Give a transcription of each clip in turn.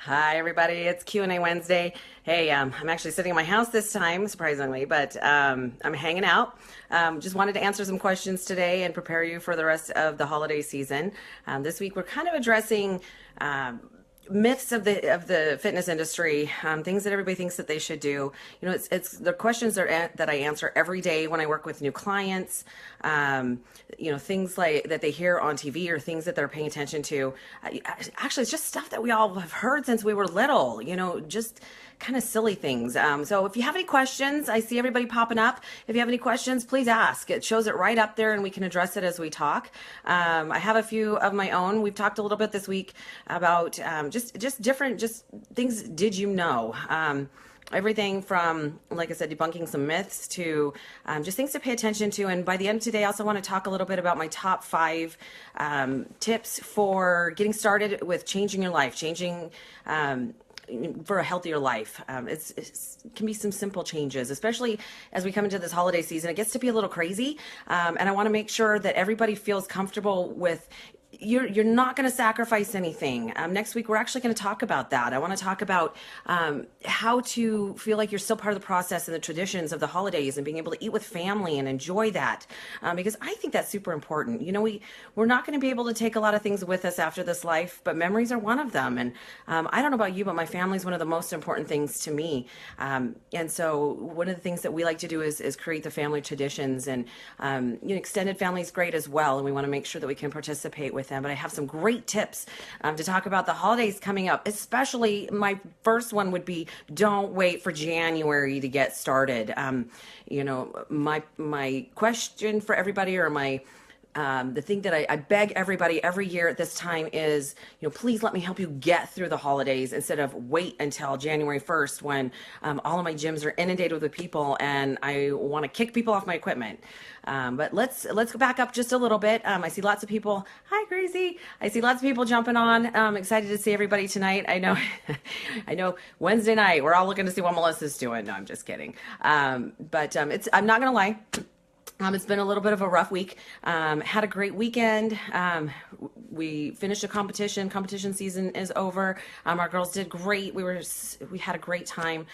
Hi, everybody. It's Q&A Wednesday. Hey, I'm actually sitting in my house this time, surprisingly, but I'm hanging out. Just wanted to answer some questions today and prepare you for the rest of the holiday season. This week, we're kind of addressing myths of the fitness industry, things that everybody thinks that they should do. It's the questions that I answer every day when I work with new clients. Things like that they hear on TV or things that they're paying attention to. Actually, it's just stuff that we all have heard since we were little. Just kind of silly things. So if you have any questions, I see everybody popping up. If you have any questions, please ask. It shows it right up there, and we can address it as we talk. I have a few of my own. We've talked a little bit this week about just different things. Did you know? Everything from, like I said, debunking some myths to just things to pay attention to. And by the end of today, I also want to talk a little bit about my top 5 tips for getting started with changing your life, changing for a healthier life. It can be some simple changes, especially as we come into this holiday season. It gets to be a little crazy, and I want to make sure that everybody feels comfortable with you're not going to sacrifice anything. Next week, we're actually going to talk about that. I want to talk about how to feel like you're still part of the process and the traditions of the holidays and being able to eat with family and enjoy that, because I think that's super important. We're not going to be able to take a lot of things with us after this life, but memories are one of them. And I don't know about you, but my family is one of the most important things to me. And so one of the things that we like to do is create the family traditions, and extended family is great as well. And we want to make sure that we can participate with them. But I have some great tips to talk about the holidays coming up. Especially, my first one would be, don't wait for January to get started. My question for everybody, or the thing that I beg everybody every year at this time is, please let me help you get through the holidays instead of wait until January 1st when all of my gyms are inundated with people and I want to kick people off my equipment. But let's go back up just a little bit. I see lots of people. Hi, Gracie. I see lots of people jumping on. I'm excited to see everybody tonight. I know, I know Wednesday night, we're all looking to see what Melissa's doing. No, I'm just kidding. I'm not going to lie. It's been a little bit of a rough week. Had a great weekend. We finished a competition. Competition season is over. Our girls did great. We had a great time.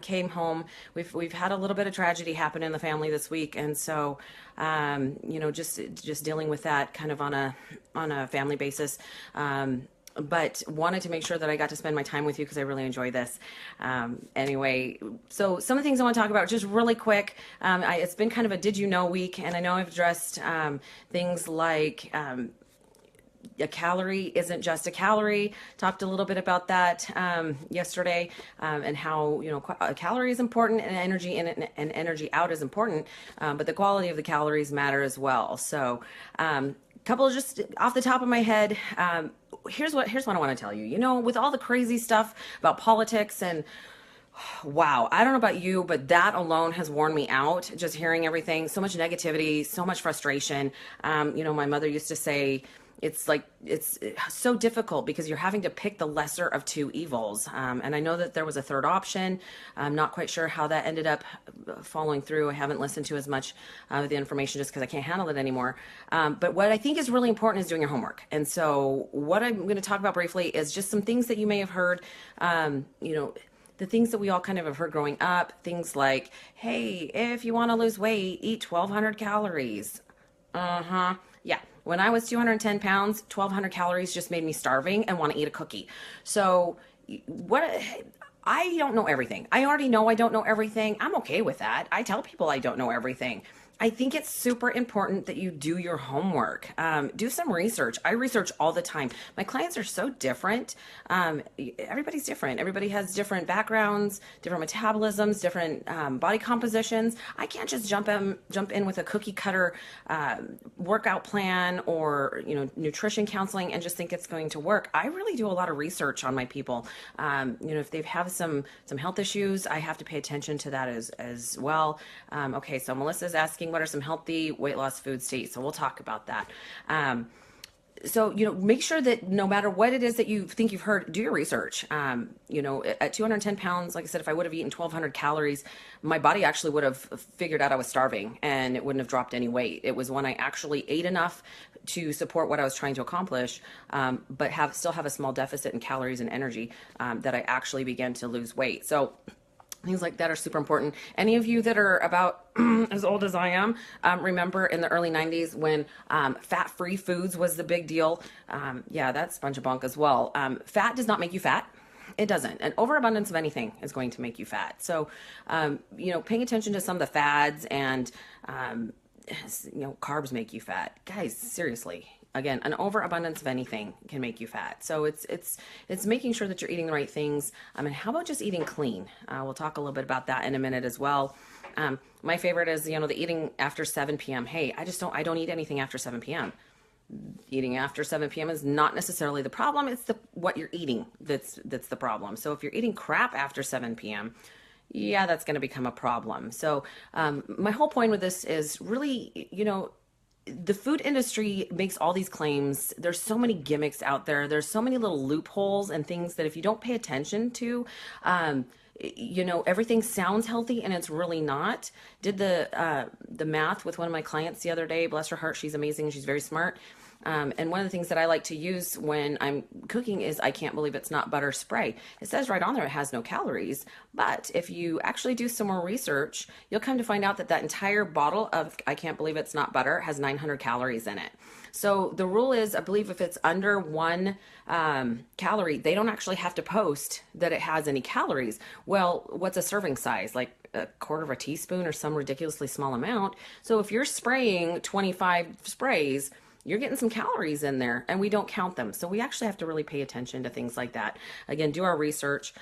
Came home. We've had a little bit of tragedy happen in the family this week, and so just dealing with that kind of on a family basis. But wanted to make sure that I got to spend my time with you because I really enjoy this. Anyway, so some of the things I want to talk about just really quick. It's been kind of a did you know week, and I know I've addressed things like a calorie isn't just a calorie. Talked a little bit about that yesterday, and how a calorie is important, and energy in and energy out is important, but the quality of the calories matter as well. So couple just off the top of my head, here's what I want to tell you. With all the crazy stuff about politics, and wow, I don't know about you, but that alone has worn me out. Just hearing everything, so much negativity, so much frustration. My mother used to say, it's so difficult because you're having to pick the lesser of two evils. And I know that there was a third option. I'm not quite sure how that ended up following through. I haven't listened to as much of the information just because I can't handle it anymore. But what I think is really important is doing your homework. And so what I'm going to talk about briefly is just some things that you may have heard, the things that we all kind of have heard growing up. Things like, hey, if you want to lose weight, eat 1,200 calories. Yeah. When I was 210 pounds, 1,200 calories just made me starving and want to eat a cookie. So I don't know everything. I already know I don't know everything. I'm okay with that. I tell people I don't know everything. I think it's super important that you do your homework. Do some research. I research all the time. My clients are so different. Everybody's different. Everybody has different backgrounds, different metabolisms, different body compositions. I can't just jump in with a cookie cutter workout plan or nutrition counseling and just think it's going to work. I really do a lot of research on my people. If they have some health issues, I have to pay attention to that as well. Okay, so Melissa's asking, what are some healthy weight loss foods to eat? So we'll talk about that. So, make sure that no matter what it is that you think you've heard, do your research. At 210 pounds, like I said, if I would have eaten 1,200 calories, my body actually would have figured out I was starving and it wouldn't have dropped any weight. It was when I actually ate enough to support what I was trying to accomplish, but still have a small deficit in calories and energy, that I actually began to lose weight. So, things like that are super important. Any of you that are about as old as I am, remember in the early 90s when fat-free foods was the big deal? Yeah, that's a bunch of bunk as well. Fat does not make you fat. It doesn't. An overabundance of anything is going to make you fat. So, paying attention to some of the fads and, carbs make you fat. Guys, seriously. Again, an overabundance of anything can make you fat. So it's making sure that you're eating the right things. And how about just eating clean? We'll talk a little bit about that in a minute as well. My favorite is, the eating after 7 p.m. Hey, I don't eat anything after 7 p.m. Eating after 7 p.m. is not necessarily the problem. It's what you're eating that's the problem. So if you're eating crap after 7 p.m., yeah, that's going to become a problem. So my whole point with this is really, the food industry makes all these claims. There's so many gimmicks out there. There's so many little loopholes and things that if you don't pay attention to, everything sounds healthy and it's really not. Did the math with one of my clients the other day. Bless her heart, she's amazing. She's very smart. And one of the things that I like to use when I'm cooking is I can't believe it's not butter spray. It says right on there it has no calories, but if you actually do some more research, you'll come to find out that entire bottle of I can't believe it's not butter has 900 calories in it. So the rule is, I believe if it's under 1 calorie, they don't actually have to post that it has any calories. Well, what's a serving size? Like a quarter of a teaspoon or some ridiculously small amount. So if you're spraying 25 sprays, you're getting some calories in there and we don't count them. So we actually have to really pay attention to things like that. Again, do our research,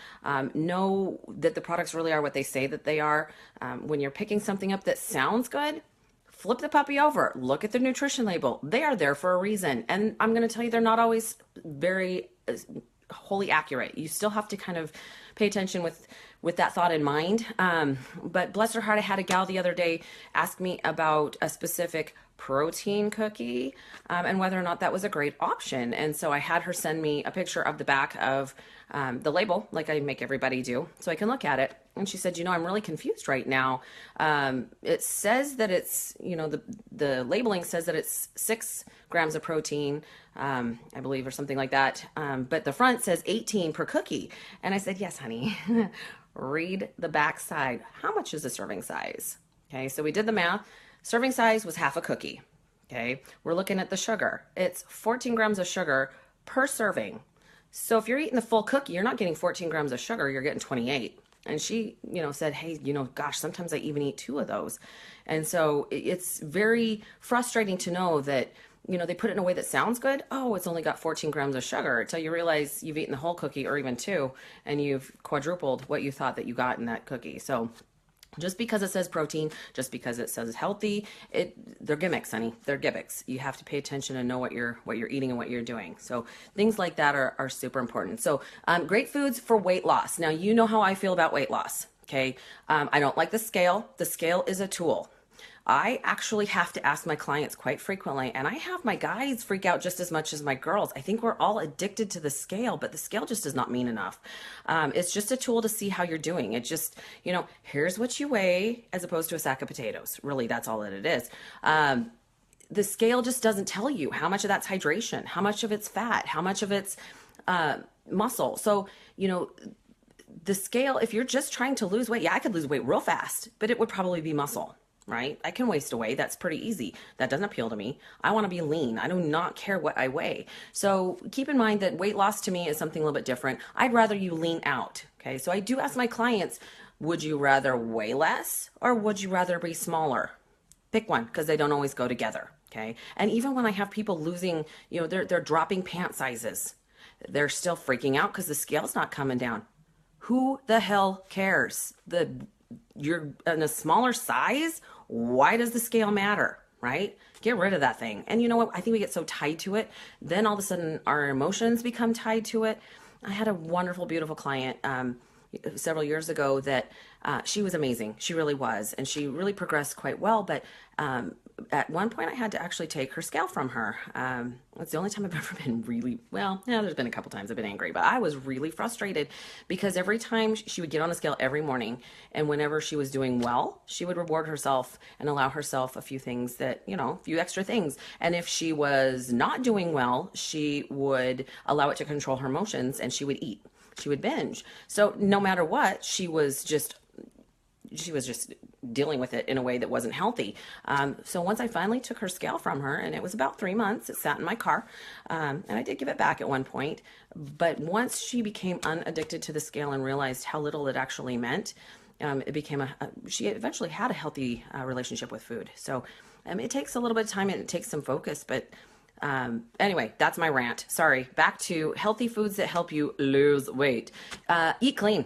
know that the products really are what they say that they are. When you're picking something up that sounds good, flip the puppy over, look at the nutrition label. They are there for a reason. And I'm going to tell you, they're not always very wholly accurate. You still have to kind of pay attention with that thought in mind. But bless her heart, I had a gal the other day ask me about a specific protein cookie and whether or not that was a great option. And so I had her send me a picture of the back of the label, like I make everybody do, so I can look at it. And she said, I'm really confused right now. It says that it's, the labeling says that it's 6 grams of protein, I believe, or something like that. But the front says 18 per cookie. And I said, yes, honey, read the back side. How much is the serving size? Okay, so we did the math. Serving size was half a cookie. Okay, we're looking at the sugar. It's 14 grams of sugar per serving. So if you're eating the full cookie, you're not getting 14 grams of sugar, you're getting 28. And she, said, hey, gosh, sometimes I even eat 2 of those. And so it's very frustrating to know that, they put it in a way that sounds good. Oh, it's only got 14 grams of sugar until you realize you've eaten the whole cookie or even 2, and you've quadrupled what you thought that you got in that cookie. So just because it says protein, just because it says healthy, they're gimmicks, honey. They're gimmicks. You have to pay attention and know what you're eating and what you're doing. So things like that are super important. So great foods for weight loss. Now, you know how I feel about weight loss. Okay. I don't like the scale. The scale is a tool. I actually have to ask my clients quite frequently, and I have my guys freak out just as much as my girls. I think we're all addicted to the scale, but the scale just does not mean enough. It's just a tool to see how you're doing. It just, here's what you weigh as opposed to a sack of potatoes. Really, that's all that it is. The scale just doesn't tell you how much of that's hydration, how much of it's fat, how much of it's muscle. So, the scale, if you're just trying to lose weight, yeah, I could lose weight real fast, but it would probably be muscle. Right? I can waste away. That's pretty easy. That doesn't appeal to me. I want to be lean. I do not care what I weigh. So keep in mind that weight loss to me is something a little bit different. I'd rather you lean out. Okay. So I do ask my clients, would you rather weigh less or would you rather be smaller? Pick one, because they don't always go together. Okay. And even when I have people losing, they're dropping pant sizes, they're still freaking out because the scale's not coming down. Who the hell cares? You're in a smaller size. Why does the scale matter, right? Get rid of that thing. And you know what? I think we get so tied to it. Then all of a sudden our emotions become tied to it. I had a wonderful, beautiful client several years ago that she was amazing. She really was. And she really progressed quite well. But at one point I had to actually take her scale from her. It's the only time I've ever been really, well, yeah, there's been a couple times I've been angry, but I was really frustrated because every time she would get on the scale every morning, and whenever she was doing well, she would reward herself and allow herself a few things that, a few extra things. And if she was not doing well, she would allow it to control her emotions and she would eat. She would binge. So no matter what, she was just dealing with it in a way that wasn't healthy. So once I finally took her scale from her, and it was about 3 months, it sat in my car, and I did give it back at one point. But once she became unaddicted to the scale and realized how little it actually meant, it became she eventually had a healthy relationship with food. So it takes a little bit of time and it takes some focus, but anyway, that's my rant. Sorry. Back to healthy foods that help you lose weight. Eat clean.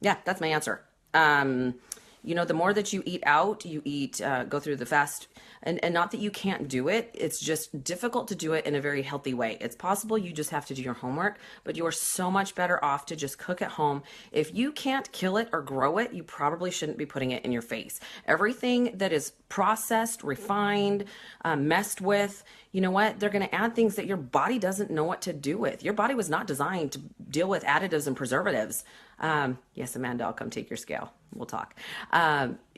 Yeah, that's my answer. The more that you eat out, go through the fast, and not that you can't do it. It's just difficult to do it in a very healthy way. It's possible, you just have to do your homework, but you are so much better off to just cook at home. If you can't kill it or grow it, you probably shouldn't be putting it in your face. Everything that is processed, refined, messed with, you know what? They're going to add things that your body doesn't know what to do with. Your body was not designed to deal with additives and preservatives. Yes, Amanda, I'll come take your scale. We'll talk.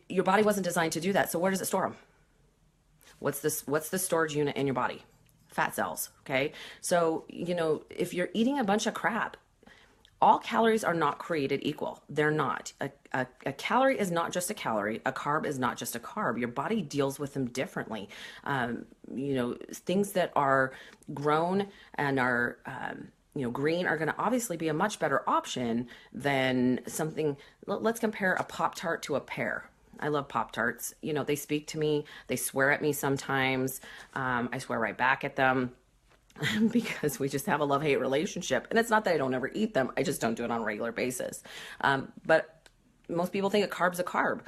Your body wasn't designed to do that. So where does it store them? What's the storage unit in your body? Fat cells. Okay. So, if you're eating a bunch of crap, all calories are not created equal. They're not. A calorie is not just a calorie. A carb is not just a carb. Your body deals with them differently. Things that are grown and are, green are going to obviously be a much better option than something. Let's compare a Pop-Tart to a pear. I love Pop-Tarts. They speak to me. They swear at me sometimes. I swear right back at them. Because we just have a love-hate relationship. And it's not that I don't ever eat them. I just don't do it on a regular basis. But most people think a carb's a carb.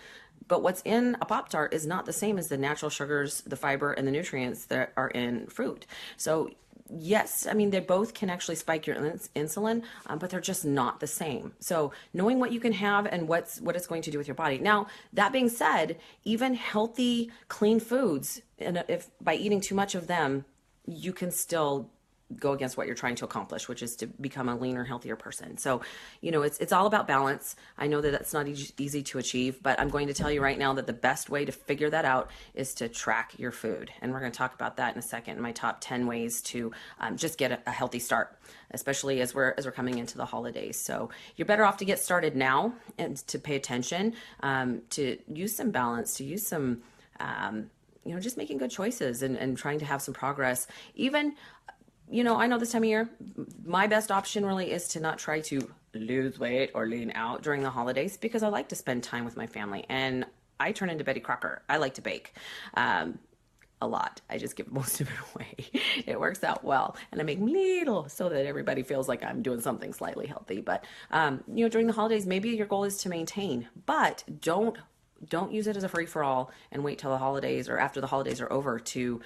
But what's in a Pop-Tart is not the same as the natural sugars, the fiber, and the nutrients that are in fruit. So yes, they both can actually spike your insulin, but they're just not the same. So knowing what you can have and what it's going to do with your body. Now, that being said, even healthy, clean foods, and if by eating too much of them, you can still go against what you're trying to accomplish, which is to become a leaner, healthier person. So, it's all about balance. I know that that's not easy to achieve, but I'm going to tell you right now that the best way to figure that out is to track your food. And we're going to talk about that in a second. My top 10 ways to just get a healthy start, especially as we're coming into the holidays. So you're better off to get started now and to pay attention, to use some balance, to use some, just making good choices and trying to have some progress. Even, I know this time of year, my best option really is to not try to lose weight or lean out during the holidays, because I like to spend time with my family, and I turn into Betty Crocker. I like to bake a lot. I just give most of it away. It works out well, and I make little so that everybody feels like I'm doing something slightly healthy. But, during the holidays, maybe your goal is to maintain, but don't use it as a free-for-all and wait till the holidays or after the holidays are over to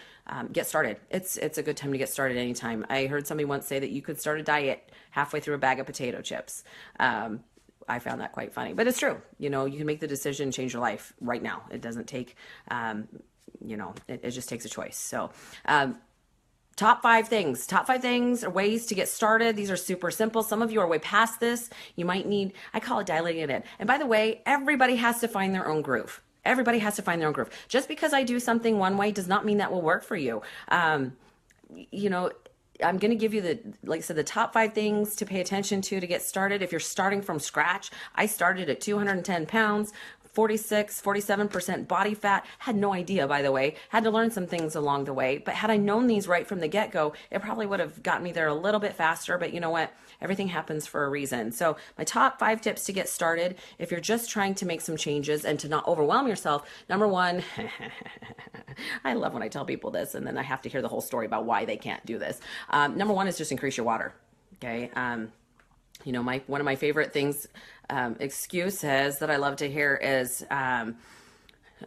get started. It's a good time to get started anytime. I heard somebody once say that you could start a diet halfway through a bag of potato chips. I found that quite funny, but it's true. You can make the decision, change your life right now. It doesn't take, it just takes a choice. So, Top five things or ways to get started. These are super simple. Some of you are way past this. You might need, I call it dilating it in. And by the way, everybody has to find their own groove. Everybody has to find their own groove. Just because I do something one way does not mean that will work for you. I'm going to give you like I said, the top 5 things to pay attention to get started. If you're starting from scratch, I started at 210 pounds. 47% body fat. Had no idea, by the way. Had to learn some things along the way. But had I known these right from the get-go, it probably would have gotten me there a little bit faster. But you know what? Everything happens for a reason. So my top 5 tips to get started, if you're just trying to make some changes and to not overwhelm yourself, number 1, I love when I tell people this and then I have to hear the whole story about why they can't do this. Number 1 is just increase your water. Okay. One of my favorite things, excuses that I love to hear is,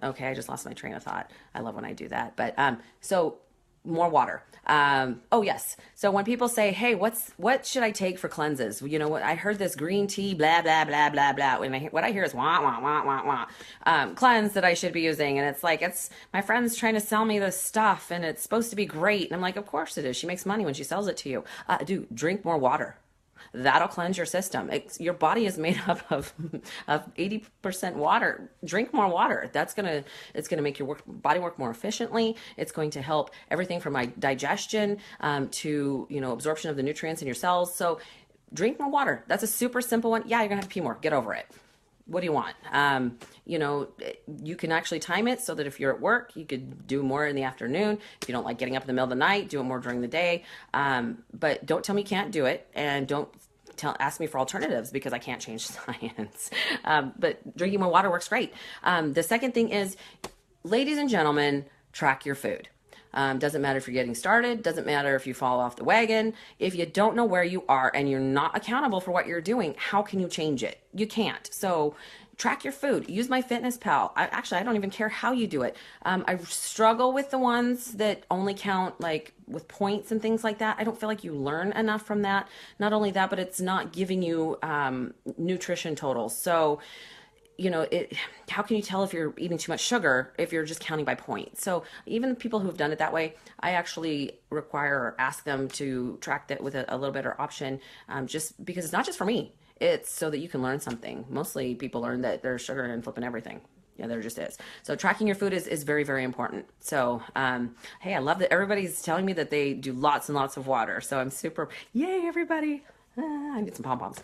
okay, I just lost my train of thought. I love when I do that. But, so more water. Oh yes. So when people say, "Hey, what should I take for cleanses?" You know what? I heard this green tea, blah blah blah blah blah. And what I hear is wah wah wah wah wah, cleanse that I should be using, and it's like it's my friend's trying to sell me this stuff, and it's supposed to be great, and I'm like, of course it is. She makes money when she sells it to you. Dude, drink more water. That'll cleanse your system. Your body is made up of 80% water. Drink more water. It's gonna make your body work more efficiently. It's going to help everything from my digestion to absorption of the nutrients in your cells. So drink more water. That's a super simple one. Yeah, you're gonna have to pee more. Get over it. What do you want? You can actually time it so that if you're at work, you could do more in the afternoon. If you don't like getting up in the middle of the night, do it more during the day. But don't tell me you can't do it, and don't ask me for alternatives because I can't change science. But drinking more water works great. The second thing is, ladies and gentlemen, track your food. Doesn't matter if you're getting started, doesn't matter if you fall off the wagon. If you don't know where you are and you're not accountable for what you're doing, how can you change it? You can't. So track your food. Use MyFitnessPal. I don't even care how you do it. I struggle with the ones that only count like with points and things like that. I don't feel like you learn enough from that. Not only that, but it's not giving you nutrition totals. So how can you tell if you're eating too much sugar if you're just counting by points? So even people who have done it that way, I actually require or ask them to track that with a little better option, just because it's not just for me. It's so that you can learn something. Mostly people learn that there's sugar in flipping everything. Yeah, there just is. So tracking your food is very, very important. So, hey, I love that everybody's telling me that they do lots and lots of water. So I'm super, yay, everybody. I need some pom-poms.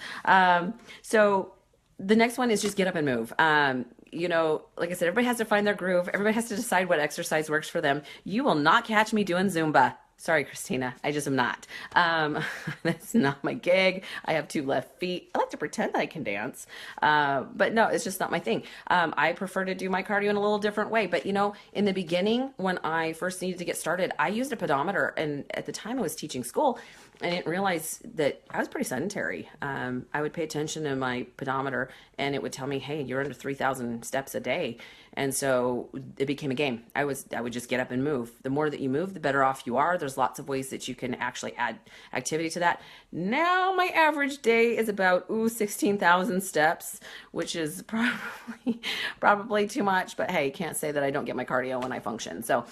So the next one is just get up and move. Like I said, everybody has to find their groove. Everybody has to decide what exercise works for them. You will not catch me doing Zumba. Sorry, Christina. I just am not. That's not my gig. I have two left feet. I like to pretend that I can dance. But no, it's just not my thing. I prefer to do my cardio in a little different way. But, in the beginning, when I first needed to get started, I used a pedometer. And at the time I was teaching school, I didn't realize that I was pretty sedentary. I would pay attention to my pedometer and it would tell me, hey, you're under 3,000 steps a day. And so it became a game. I would just get up and move. The more that you move, the better off you are. There's lots of ways that you can actually add activity to that. Now my average day is about 16,000 steps, which is probably too much. But hey, can't say that I don't get my cardio when I function. So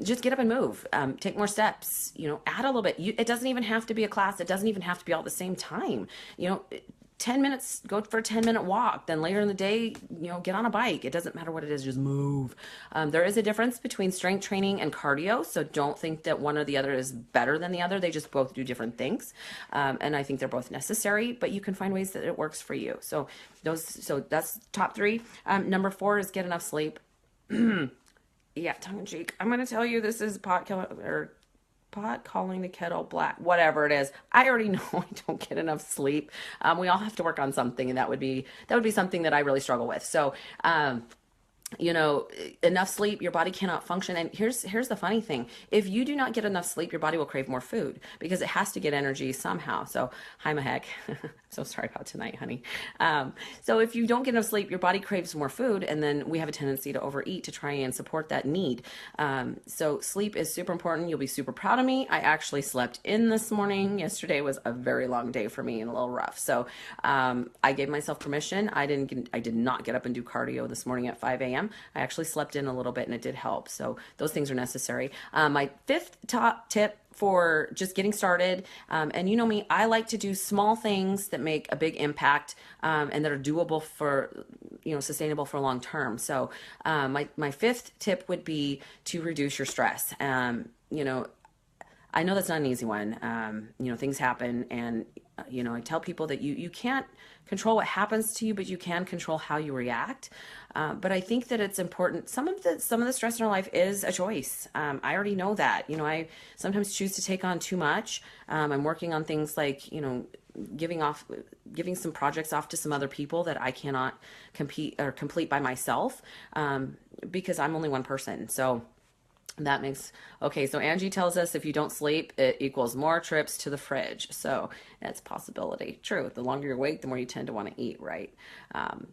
just get up and move. Take more steps. Add a little bit. It doesn't even have to be a class. It doesn't even have to be all at the same time. 10 minutes, go for a 10-minute walk. Then later in the day, get on a bike. It doesn't matter what it is, just move. There is a difference between strength training and cardio. So don't think that one or the other is better than the other. They just both do different things. And I think they're both necessary, but you can find ways that it works for you. So that's top 3. Number 4 is get enough sleep. Yeah, tongue in cheek. I'm going to tell you, this is pot calling the kettle black, whatever it is. I already know I don't get enough sleep. We all have to work on something, and that would be something that I really struggle with. So, enough sleep, your body cannot function. And here's the funny thing. If you do not get enough sleep, your body will crave more food because it has to get energy somehow. So, hi, my heck. So sorry about tonight, honey. So if you don't get enough sleep, your body craves more food, and then we have a tendency to overeat to try and support that need. So sleep is super important. You'll be super proud of me. I actually slept in this morning. Yesterday was a very long day for me and a little rough. So I gave myself permission. I did not get up and do cardio this morning at 5 a.m. I actually slept in a little bit, and it did help. So those things are necessary. My 5th top tip for just getting started, and you know me, I like to do small things that make a big impact, and that are doable for, sustainable for long term. So my 5th tip would be to reduce your stress. I know that's not an easy one. Things happen, and I tell people that you can't control what happens to you, but you can control how you react. But I think that it's important. Some of the stress in our life is a choice. I already know that. I sometimes choose to take on too much. I'm working on things like, giving some projects off to some other people that I cannot complete by myself, because I'm only one person. So That makes okay. So Angie tells us if you don't sleep, it equals more trips to the fridge. So that's a possibility. True. The longer you're awake, the more you tend to want to eat, right?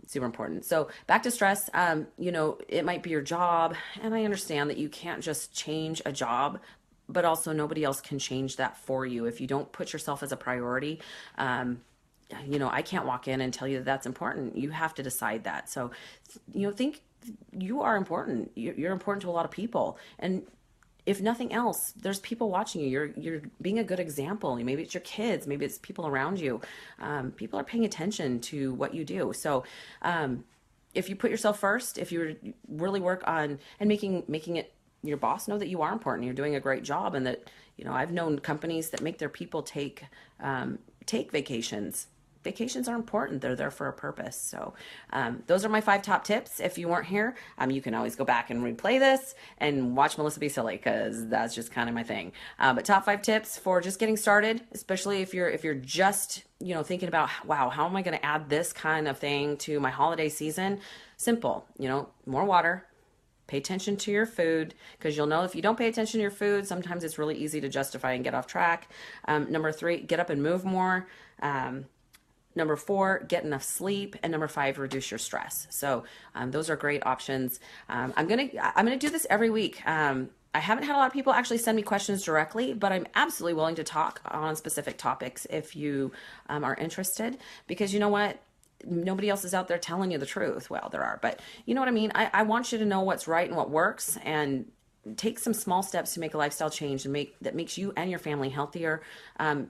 Super important. So back to stress. It might be your job, and I understand that you can't just change a job, but also nobody else can change that for you. If you don't put yourself as a priority, I can't walk in and tell you that that's important. You have to decide that. So, think you are important. You're important to a lot of people. And if nothing else, there's people watching you. You're being a good example. Maybe it's your kids. Maybe it's people around you. People are paying attention to what you do. So, if you put yourself first, if you really work on and making it your boss know that you are important, you're doing a great job, and that I've known companies that make their people take vacations. Vacations are important. They're there for a purpose. So those are my 5 top tips. If you weren't here, you can always go back and replay this and watch Melissa be silly, because that's just kind of my thing. But top 5 tips for just getting started, especially if you're just thinking about, wow, how am I going to add this kind of thing to my holiday season? Simple. More water. Pay attention to your food, because you'll know if you don't pay attention to your food, sometimes it's really easy to justify and get off track. Number 3, get up and move more. Number 4, get enough sleep, and number 5, reduce your stress. So those are great options. I'm gonna do this every week. I haven't had a lot of people actually send me questions directly, but I'm absolutely willing to talk on specific topics if you are interested, because you know what? Nobody else is out there telling you the truth. Well, there are, but you know what I mean? I want you to know what's right and what works, and take some small steps to make a lifestyle change that makes you and your family healthier.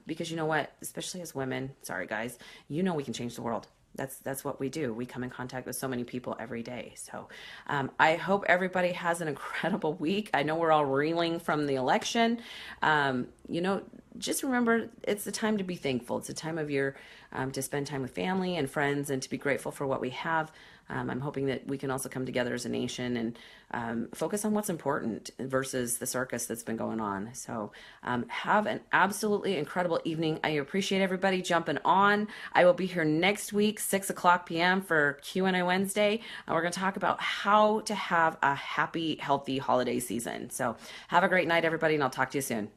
Because you know what, especially as women, sorry guys, we can change the world. That's what we do. We come in contact with so many people every day. So I hope everybody has an incredible week. I know we're all reeling from the election. Just remember, it's the time to be thankful. It's a time of year to spend time with family and friends, and to be grateful for what we have. I'm hoping that we can also come together as a nation and focus on what's important versus the circus that's been going on. So have an absolutely incredible evening. I appreciate everybody jumping on. I will be here next week, 6:00 p.m. for Q&A Wednesday. We're going to talk about how to have a happy, healthy holiday season. So have a great night, everybody, and I'll talk to you soon.